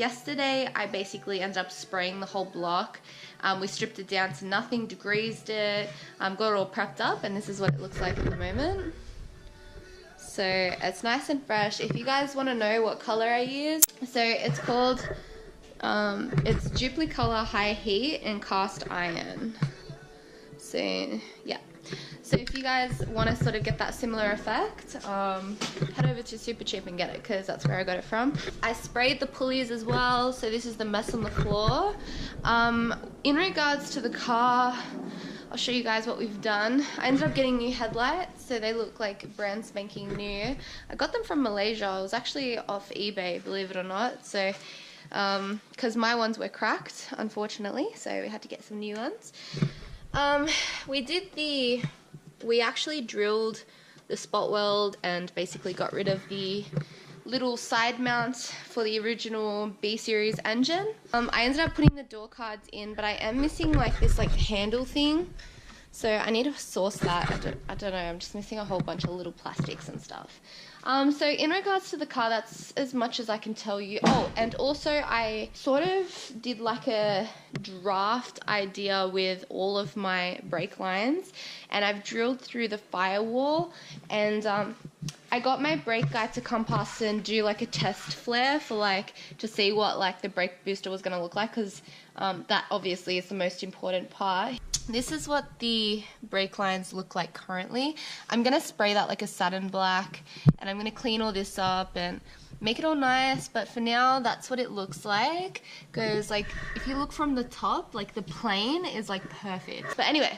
yesterday I basically ended up spraying the whole block. We stripped it down to nothing, degreased it, got it all prepped up, and this is what it looks like at the moment. So it's nice and fresh. If you guys want to know what color I use, so it's called, it's Duplicolor High Heat and Cast Iron. So yeah. So if you guys want to sort of get that similar effect, head over to Super Cheap and get it, because that's where I got it from. I sprayed the pulleys as well, so this is the mess on the floor. In regards to the car, I'll show you guys what we've done. I ended up getting new headlights, so they look like brand spanking new. I got them from Malaysia. I was actually off eBay, believe it or not. So, because my ones were cracked, unfortunately, so we had to get some new ones. We actually drilled the spot weld and basically got rid of the little side mount for the original B series engine. I ended up putting the door cards in, but I am missing like this like handle thing, so I need to source that. I don't know, I'm just missing a whole bunch of little plastics and stuff. So in regards to the car, that's as much as I can tell you. Oh, and also I sort of did like a draft idea with all of my brake lines, and I've drilled through the firewall, and I got my brake guy to come past and do like a test flare for like to see what like the brake booster was going to look like, because that obviously is the most important part. This is what the brake lines look like currently. I'm going to spray that like a satin black, and I'm going to clean all this up and make it all nice, but for now that's what it looks like, because like if you look from the top, like the plane is like perfect. But anyway,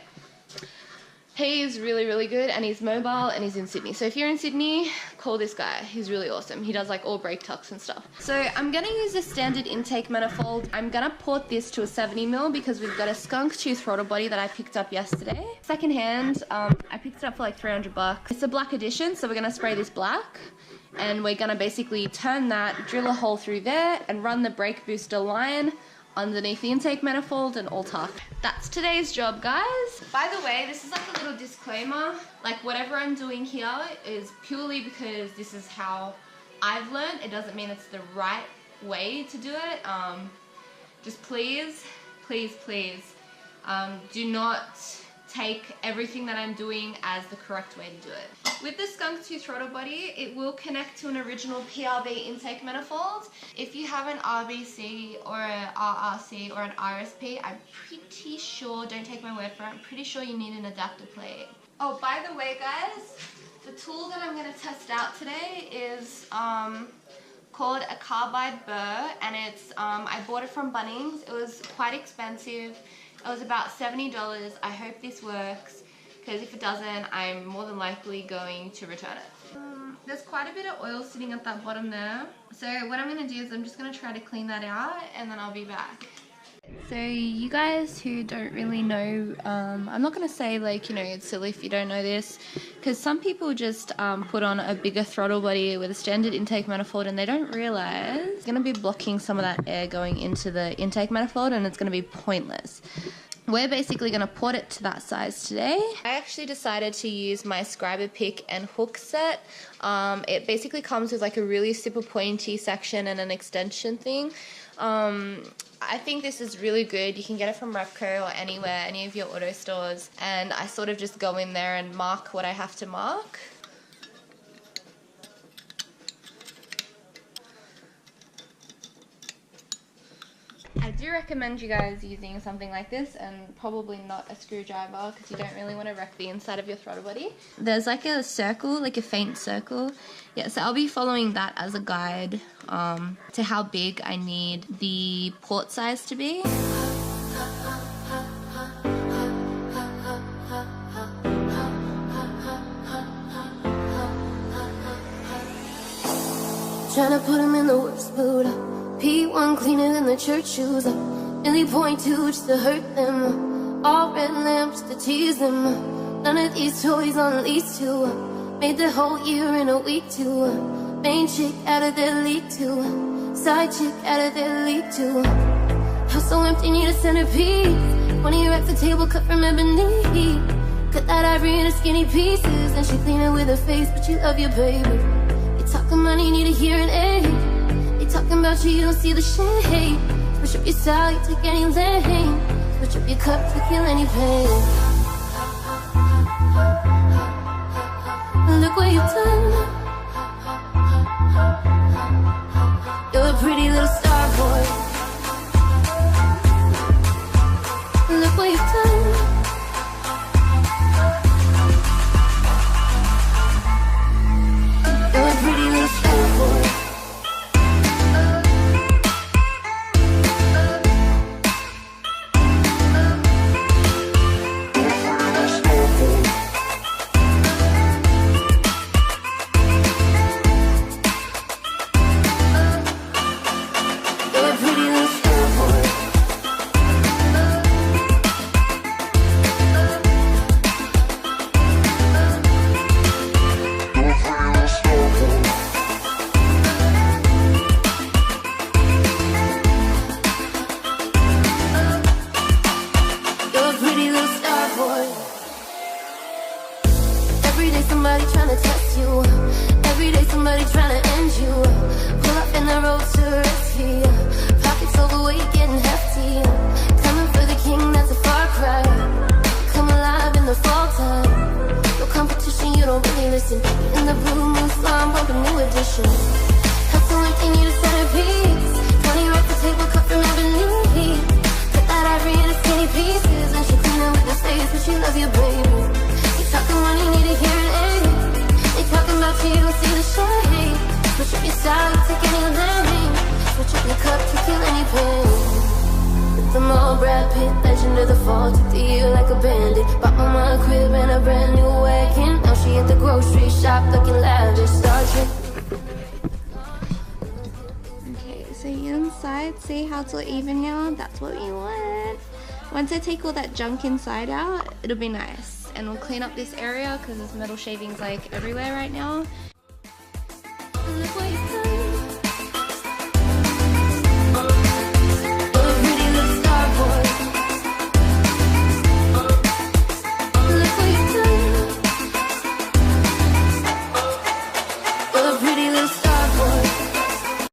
he's really, really good, and he's mobile, and he's in Sydney. So if you're in Sydney, call this guy. He's really awesome. He does like all brake tucks and stuff. So I'm going to use a standard intake manifold. I'm going to port this to a 70mm because we've got a skunk tooth throttle body that I picked up yesterday. Secondhand, I picked it up for like 300 bucks. It's a black edition, so we're going to spray this black. And we're going to basically turn that, drill a hole through there, and run the brake booster line underneath the intake manifold and all tough. That's today's job, guys. By the way, this is like a little disclaimer. Like whatever I'm doing here is purely because this is how I've learned. It doesn't mean it's the right way to do it. Just please, please, please, do not take everything that I'm doing as the correct way to do it. With the skunk tooth throttle body, it will connect to an original PRV intake manifold. If you have an RBC or an RRC or an RSP, I'm pretty sure, don't take my word for it, I'm pretty sure you need an adapter plate. Oh, by the way guys, the tool that I'm going to test out today is called a carbide burr, and it's I bought it from Bunnings. It was quite expensive. It was about $70. I hope this works, because if it doesn't, I'm more than likely going to return it. There's quite a bit of oil sitting at that bottom there. So what I'm going to do is I'm just going to try to clean that out, and then I'll be back. So you guys who don't really know, I'm not going to say like, you know, it's silly if you don't know this, because some people just put on a bigger throttle body with a standard intake manifold and they don't realize it's going to be blocking some of that air going into the intake manifold, and it's going to be pointless. We're basically going to port it to that size today. I actually decided to use my scriber pick and hook set. It basically comes with like a really super pointy section and an extension thing. I think this is really good. You can get it from Repco or anywhere, any of your auto stores, and I sort of just go in there and mark what I have to mark. I do recommend you guys using something like this, and probably not a screwdriver, because you don't really want to wreck the inside of your throttle body. There's like a circle, like a faint circle. Yeah, so I'll be following that as a guide to how big I need the port size to be. Trying to put him in the worst mood. P1 cleaner than the church shoes. Nearly .2 just to hurt them. All red lamps to tease them. None of these toys on lease to. Made the whole year in a week too. Main chick out of their league too. Side chick out of their league too. House so empty, need a centerpiece. One of your racks a table cut from ebony. Cut that ivory into skinny pieces. And she clean it with her face, but you love your baby. You talking money, need a hearing aid. Talking about you don't see the shade. Push up your style, you take any lane. Push up your cup to kill any pain. Look what you've done. You're a pretty little star boy. Look what you've done. You're a pretty little star boy. Somebody trying to test you. Every day somebody trying to end you. Pull up in the road to rescue. Pockets overweight, getting hefty. Coming for the king, that's a far cry. Come alive in the fall time. No competition, you don't really listen. You're in the blue moon slime, bumping new edition. Hustle like they need a centerpiece. 20 right the table, cut from ebony. Put that ivory in a skinny pieces. And she clean up with the face, but she love you, baby. Talking money, need to hear an A. They talking about you, don't see the shade. Switch up your style, take any lane. Switch up your cup to kill any pain. With them all Brad Pitt, legend of the fall. Took the year like a bandit. Bought mama a crib and a brand new wagon. Now she at the grocery shop looking lavish. Star Trek. Okay, so inside, see how it's all even now? That's what we want. Once I take all that junk inside out, it'll be nice. And we'll clean up this area because there's metal shavings like everywhere right now. Look what you've done.